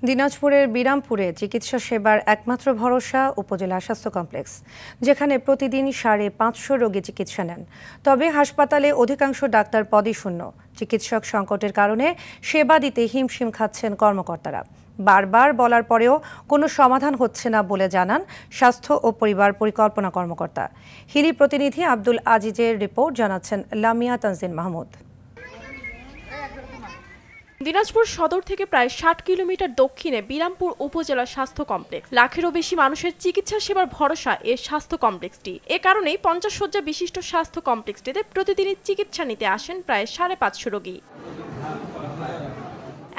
দিনাজপুরের বিরামপুরে চিকিৎসা সেবার একমাত্র ভরসা উপজেলা স্বাস্থ্য কমপ্লেক্স, যেখানে প্রতিদিন ৫৫০ রোগী চিকিৎসা নেন। তবে হাসপাতালে অধিকাংশ ডাক্তার পদই শূন্য। চিকিৎসক সংকটের কারণে সেবা দিতে হিমশিম খাচ্ছেন কর্মকর্তারা। বারবার বলার পরেও কোনো সমাধান হচ্ছে না বলে জানান স্বাস্থ্য ও পরিবার পরিকল্পনা কর্মকর্তা। হিলি প্রতিনিধি আব্দুল আজিজের রিপোর্ট, জানাচ্ছেন লামিয়া তানজিন মাহমুদ। দিনাজপুর সদর থেকে প্রায় ৬০ কিলোমিটার দক্ষিণে বিরামপুর উপজেলা স্বাস্থ্য কমপ্লেক্স। লাখেরও বেশি মানুষের চিকিৎসা সেবার ভরসা এই স্বাস্থ্য কমপ্লেক্সটি। এ কারণেই ৫০ শয্যা বিশিষ্ট স্বাস্থ্য কমপ্লেক্সটিতে প্রতিদিনই চিকিৎসা নিতে আসেন প্রায় ৫৫০ রোগী।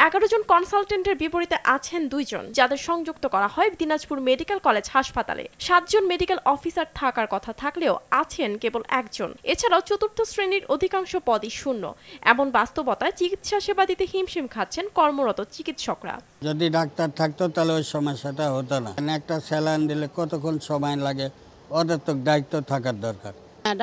১১ জন কনসালটেন্টের বিপরীতে আছেন ২ জন, যাদের সংযুক্ত করা হয় দিনাজপুর মেডিকেল কলেজ হাসপাতালে। ৭ জন মেডিকেল অফিসার থাকার কথা থাকলেও আছেন কেবল ১ জন। এছাড়াও চতুর্থ শ্রেণীর অধিকাংশ পদই শূন্য। এমন বাস্তবতায় চিকিৎসা সেবা দিতে হিমশিম খাচ্ছেন কর্মরত চিকিৎসকরা। যদি ডাক্তার থাকতো তাহলে ওই সমস্যাটা হতো না। একটা স্যালাইন দিলে কতক্ষণ সময় লাগে, ওদের তো দায়িত্ব থাকার দরকার।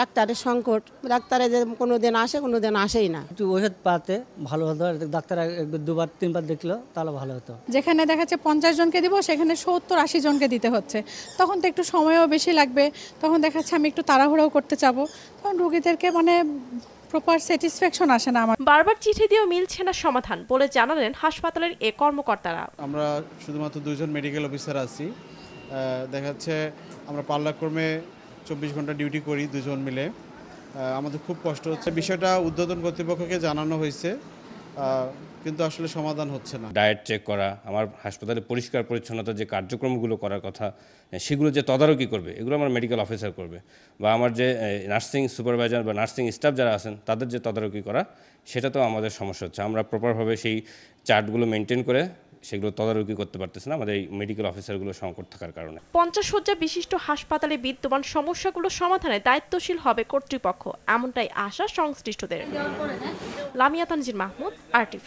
ডাক্তারের সংকট, ডাক্তারে যে কোনোদিন আসে কোনোদিন আসেই না। একটু ওষুধ পাতে ভালো হতো, ডাক্তার একবার দুবার তিনবার দেখলো তাহলে ভালো হতো। যেখানে দেখা যাচ্ছে ৫০ জনকে দিব, সেখানে ৭০-৮০ জনকে দিতে হচ্ছে। তখন তো একটু সময়ও বেশি লাগবে, তখন দেখা যাচ্ছে আমি একটু তাড়াহুড়োও করতে চাবো, তখন রোগীদেরকে প্রপার স্যাটিসফ্যাকশন আসে না আমার। বারবার চিঠি দিয়েও মিলছে না সমাধান বলে জানালেন হাসপাতালের এ কর্মকর্তারা। আমরা শুধুমাত্র ২ জন মেডিকেল অফিসার আছি। দেখা যাচ্ছে আমরা পাল্লাক্রমে ২৪ ঘন্টা ডিউটি করি ২ জন মিলে। আমাদের খুব কষ্ট হচ্ছে। বিষয়টা ঊর্ধ্বতন কর্তৃপক্ষকে জানানো হয়েছে, কিন্তু আসলে সমাধান হচ্ছে না। ডায়েট চেক করা, আমার হাসপাতালে পরিষ্কার পরিচ্ছন্নতা যে কার্যক্রমগুলো করার কথা সেগুলো যে তদারকি করবে, এগুলো আমার মেডিকেল অফিসার করবে, বা আমার যে নার্সিং সুপারভাইজার বা নার্সিং স্টাফ যারা আছেন তাদের যে তদারকি করা, সেটা তো আমাদের সমস্যা হচ্ছে। আমরা প্রপারভাবে সেই চার্টগুলো মেনটেন করে সেগুলো তদারকি করতে পারতেছে না আমাদের এই মেডিকেল অফিসারগুলো সংকট থাকার কারণে। ৫০ শয্যা বিশিষ্ট হাসপাতালে বিদ্যমান সমস্যাগুলো সমাধানে দায়িত্বশীল হবে কর্তৃপক্ষ, এমনটাই আশা সংশ্লিষ্টদের। লামিয়া তানজিন মাহমুদ, RTV।